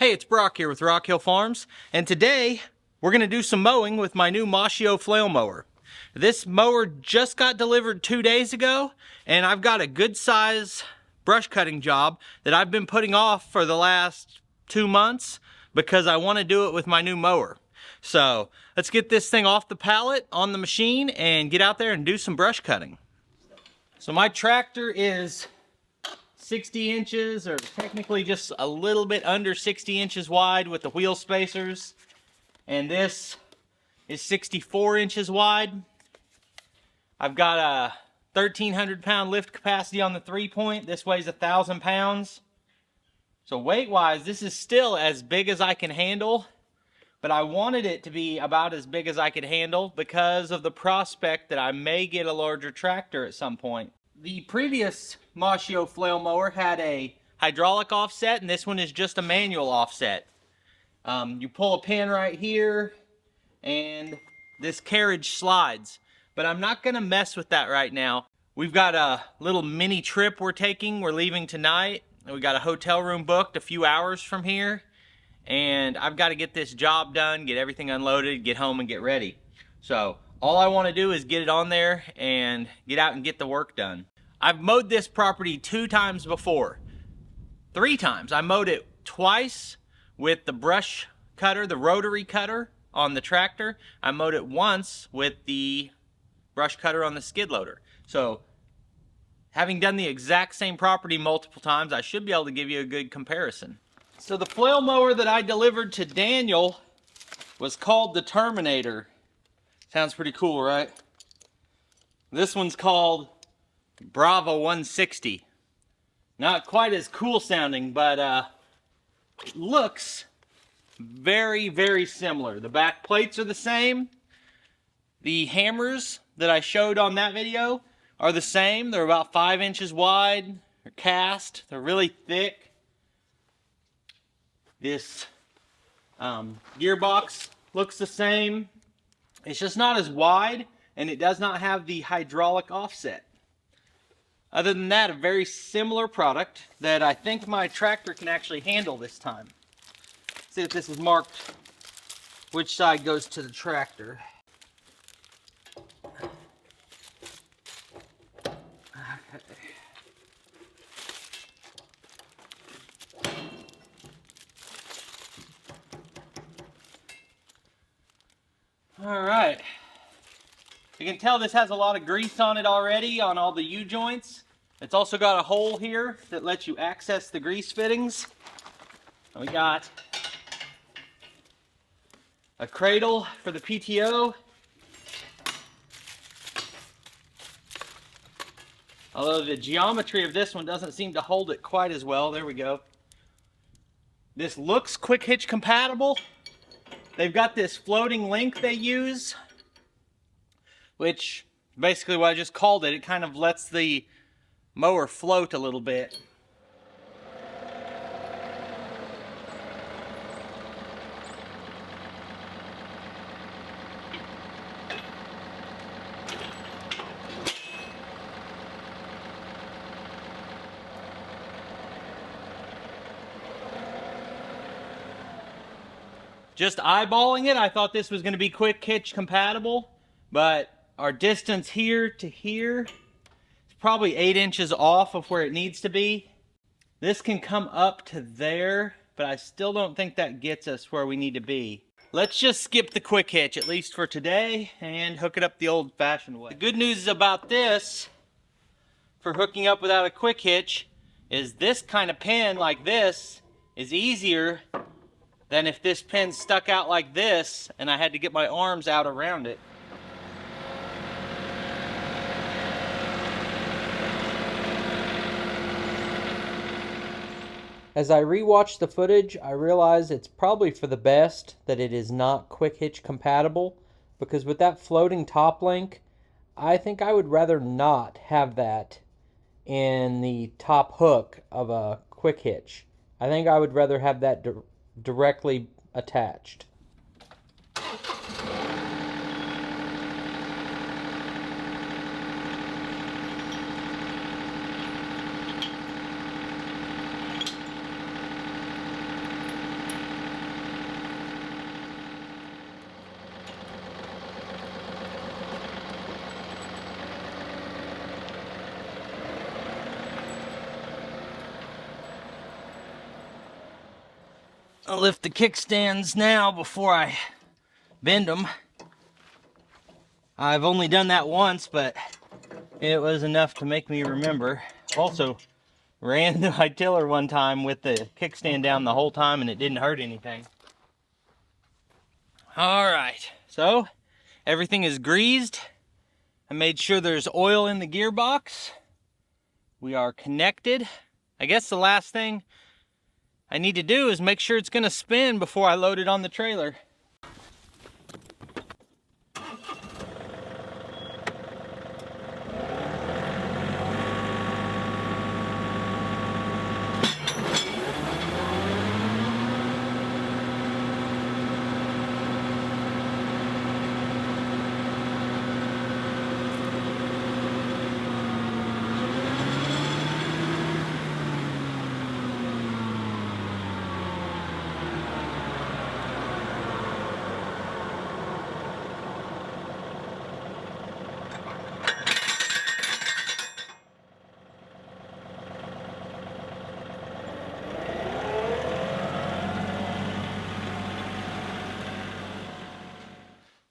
Hey, it's Brock here with Rock Hill Farms, and today we're going to do some mowing with my new Maschio Flail Mower. This mower just got delivered 2 days ago, and I've got a good size brush cutting job that I've been putting off for the last 2 months because I want to do it with my new mower. So let's get this thing off the pallet on the machine and get out there and do some brush cutting. So my tractor is 60 inches, or technically just a little bit under 60 inches wide with the wheel spacers, and this is 64 inches wide. I've got a 1,300 pound lift capacity on the 3-point. This weighs 1,000 pounds. So weight wise, this is still as big as I can handle, but I wanted it to be about as big as I could handle because of the prospect that I may get a larger tractor at some point. The previous Maschio Flail Mower had a hydraulic offset, and this one is just a manual offset. You pull a pin right here, and this carriage slides. But I'm not going to mess with that right now. We've got a little mini trip we're taking. We're leaving tonight. We got a hotel room booked a few hours from here. And I've got to get this job done, get everything unloaded, get home and get ready. So all I want to do is get it on there and get out and get the work done. I've mowed this property 2 times before. 3 times. I mowed it twice with the brush cutter, the rotary cutter on the tractor. I mowed it once with the brush cutter on the skid loader. So having done the exact same property multiple times, I should be able to give you a good comparison. So the flail mower that I delivered to Daniel was called the Terminator. Sounds pretty cool, right? This one's called Brava 160. Not quite as cool sounding, but it looks very, very similar. The back plates are the same. The hammers that I showed on that video are the same. They're about 5 inches wide. They're cast. They're really thick. This gearbox looks the same. It's just not as wide, and it does not have the hydraulic offset. Other than that, a very similar product that I think my tractor can actually handle this time. Let's see if this is marked which side goes to the tractor. Okay. All right. You can tell this has a lot of grease on it already on all the U-joints. It's also got a hole here that lets you access the grease fittings. We got a cradle for the PTO. Although the geometry of this one doesn't seem to hold it quite as well. There we go. This looks quick hitch compatible. They've got this floating link they use, which basically what I just called it. It kind of lets the mower float a little bit. Just eyeballing it, I thought this was going to be quick hitch compatible, but our distance here to here is probably 8 inches off of where it needs to be. This can come up to there, but I still don't think that gets us where we need to be. Let's just skip the quick hitch, at least for today, and hook it up the old-fashioned way. The good news about this, for hooking up without a quick hitch, is this kind of pin like this is easier than if this pin stuck out like this and I had to get my arms out around it. As I rewatched the footage, I realized it's probably for the best that it is not quick hitch compatible, because with that floating top link, I think I would rather not have that in the top hook of a quick hitch. I think I would rather have that directly attached. I'll lift the kickstands now before I bend them. I've only done that once, but it was enough to make me remember. Also, ran my tiller one time with the kickstand down the whole time and it didn't hurt anything. All right, so everything is greased. I made sure there's oil in the gearbox. We are connected. I guess the last thing I need to do is make sure it's gonna spin before I load it on the trailer.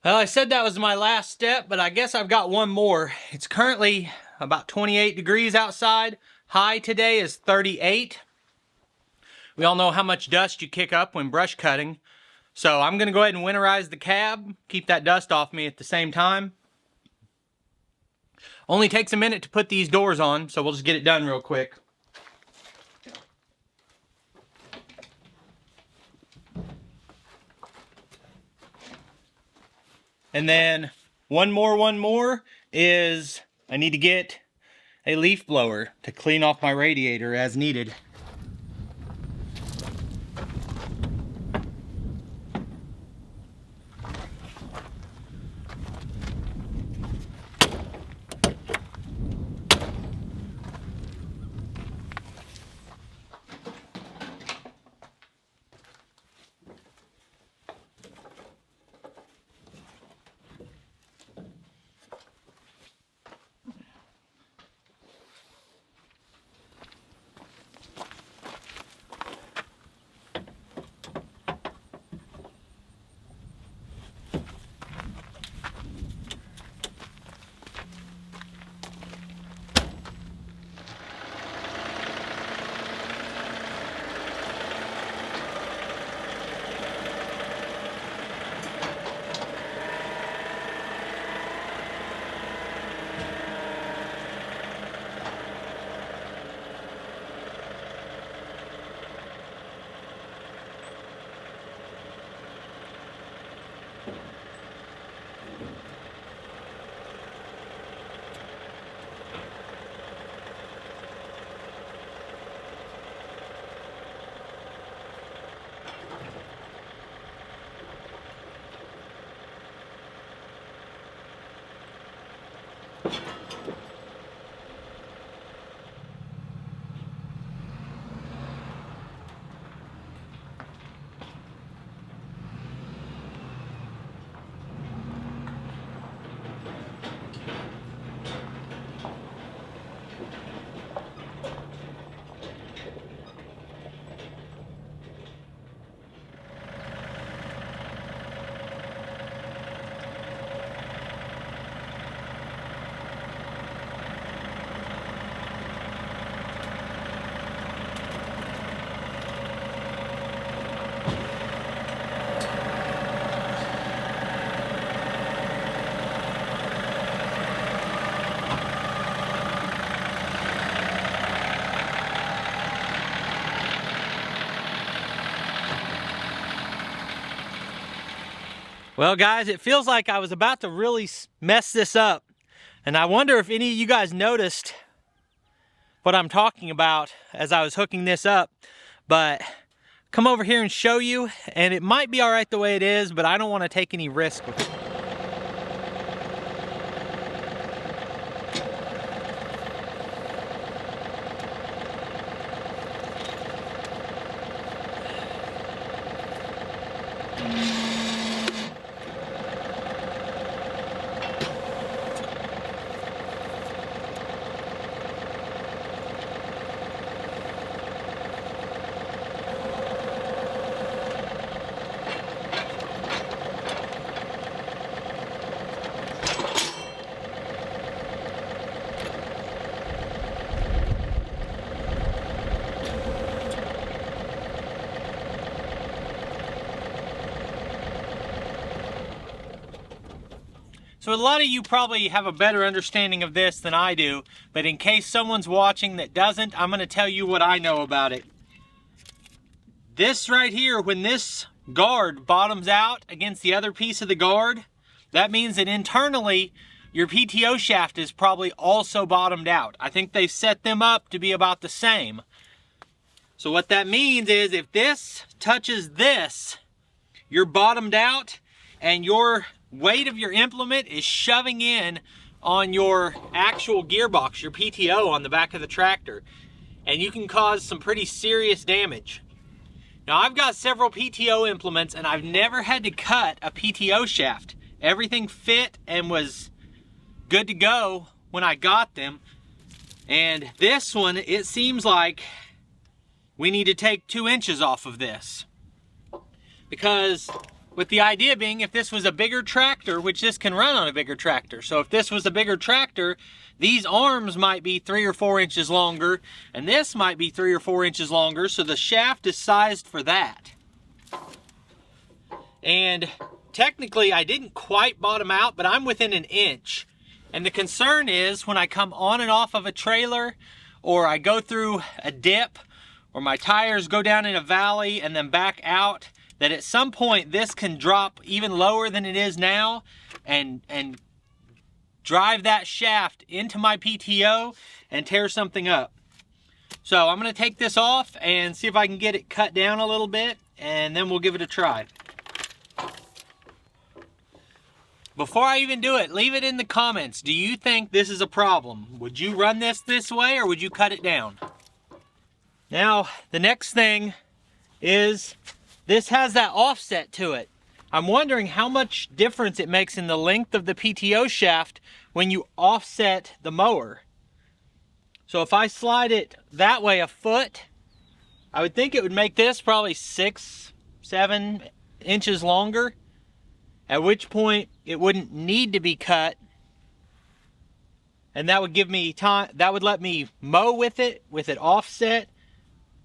Well, I said that was my last step, but I guess I've got one more. It's currently about 28 degrees outside. High today is 38. We all know how much dust you kick up when brush cutting. So I'm gonna go ahead and winterize the cab, keep that dust off me at the same time. Only takes a minute to put these doors on, so we'll just get it done real quick. And then one more is I need to get a leaf blower to clean off my radiator as needed. Well guys, it feels like I was about to really mess this up. And I wonder if any of you guys noticed what I'm talking about as I was hooking this up. But come over here and show you, and it might be all right the way it is, but I don't want to take any risk with it. So a lot of you probably have a better understanding of this than I do, but in case someone's watching that doesn't, I'm going to tell you what I know about it. This right here, when this guard bottoms out against the other piece of the guard, that means that internally your PTO shaft is probably also bottomed out. I think they set them up to be about the same. So what that means is if this touches this, you're bottomed out and your weight of your implement is shoving in on your actual gearbox, your PTO on the back of the tractor, and you can cause some pretty serious damage. Now I've got several PTO implements and I've never had to cut a PTO shaft. Everything fit and was good to go when I got them. And this one, it seems like we need to take 2 inches off of this. Because with the idea being, if this was a bigger tractor, which this can run on a bigger tractor. So if this was a bigger tractor, these arms might be 3 or 4 inches longer, and this might be 3 or 4 inches longer, so the shaft is sized for that. And technically, I didn't quite bottom out, but I'm within 1 inch. And the concern is when I come on and off of a trailer, or I go through a dip, or my tires go down in a valley and then back out, that at some point this can drop even lower than it is now and drive that shaft into my PTO and tear something up. So I'm gonna take this off and see if I can get it cut down a little bit, and then we'll give it a try. Before I even do it, leave it in the comments. Do you think this is a problem? Would you run this way, or would you cut it down? Now, the next thing is this has that offset to it. I'm wondering how much difference it makes in the length of the PTO shaft when you offset the mower. So if I slide it that way a foot, I would think it would make this probably 6, 7 inches longer, at which point it wouldn't need to be cut. And that would give me time, that would let me mow with it offset,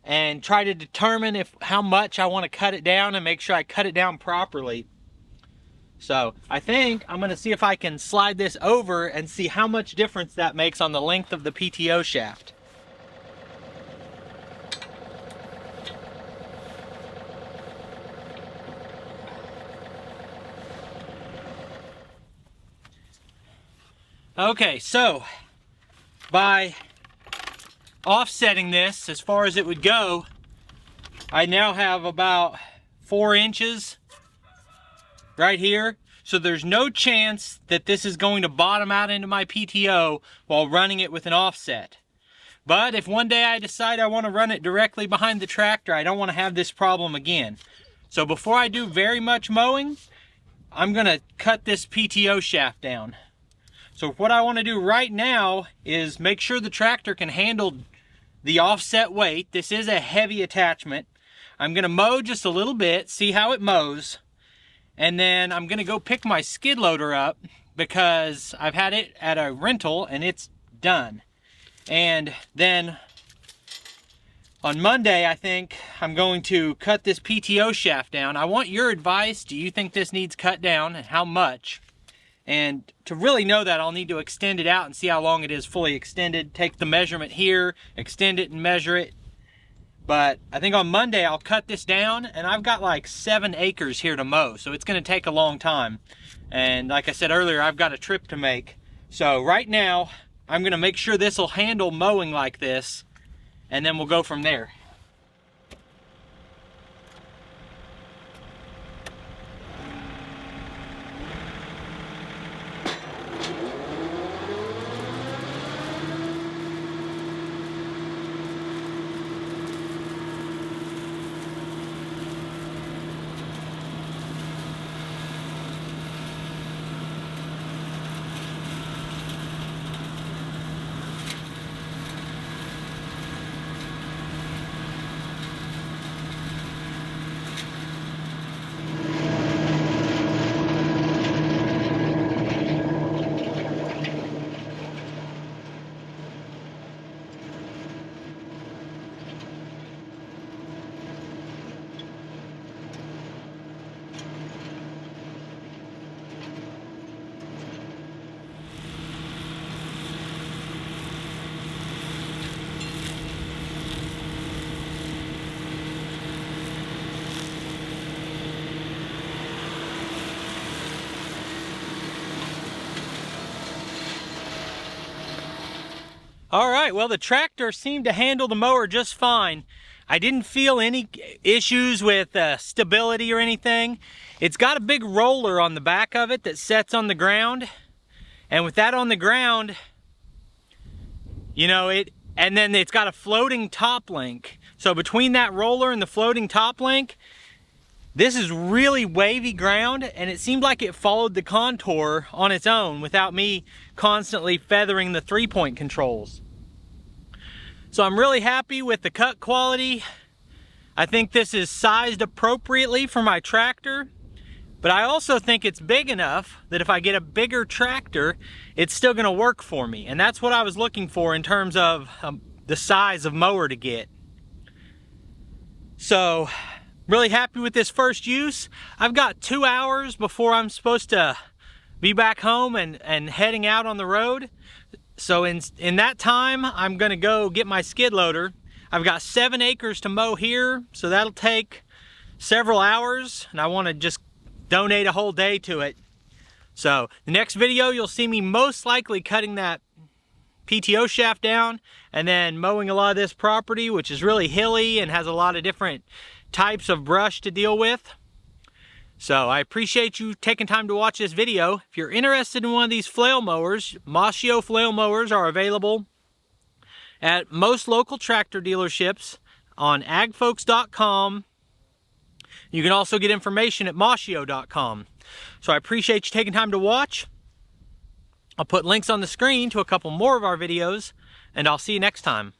and try to determine how much I want to cut it down and make sure I cut it down properly. So I think I'm going to see if I can slide this over and see how much difference that makes on the length of the PTO shaft. Okay, so by offsetting this as far as it would go, I now have about 4 inches right here. So there's no chance that this is going to bottom out into my PTO while running it with an offset. But if one day I decide I want to run it directly behind the tractor, I don't want to have this problem again. So before I do very much mowing, I'm going to cut this PTO shaft down. So what I want to do right now is make sure the tractor can handle the offset weight. This is a heavy attachment. I'm going to mow just a little bit, see how it mows, and then I'm going to go pick my skid loader up because I've had it at a rental and it's done. And then on Monday, I think I'm going to cut this PTO shaft down. I want your advice. Do you think this needs cut down, and how much? And to really know that, I'll need to extend it out and see how long it is fully extended. Take the measurement here, extend it and measure it. But I think on Monday I'll cut this down, and I've got like 7 acres here to mow, so it's going to take a long time. And like I said earlier, I've got a trip to make. So right now, I'm going to make sure this will handle mowing like this, and then we'll go from there. All right, well, the tractor seemed to handle the mower just fine. I didn't feel any issues with stability or anything. It's got a big roller on the back of it that sets on the ground. And with that on the ground, you know, and then it's got a floating top link. So between that roller and the floating top link, this is really wavy ground, and it seemed like it followed the contour on its own without me constantly feathering the 3-point controls. So I'm really happy with the cut quality. I think this is sized appropriately for my tractor, but I also think it's big enough that if I get a bigger tractor, it's still gonna work for me. And that's what I was looking for in terms of the size of mower to get. So, really happy with this first use. I've got 2 hours before I'm supposed to be back home and heading out on the road. So in that time, I'm gonna go get my skid loader. I've got 7 acres to mow here, so that'll take several hours, and I wanna just donate a whole day to it. So the next video, you'll see me most likely cutting that PTO shaft down and then mowing a lot of this property, which is really hilly and has a lot of different types of brush to deal with. So I appreciate you taking time to watch this video. If you're interested in one of these flail mowers, Maschio Flail Mowers are available at most local tractor dealerships on agfolks.com. You can also get information at maschio.com. So I appreciate you taking time to watch. I'll put links on the screen to a couple more of our videos, and I'll see you next time.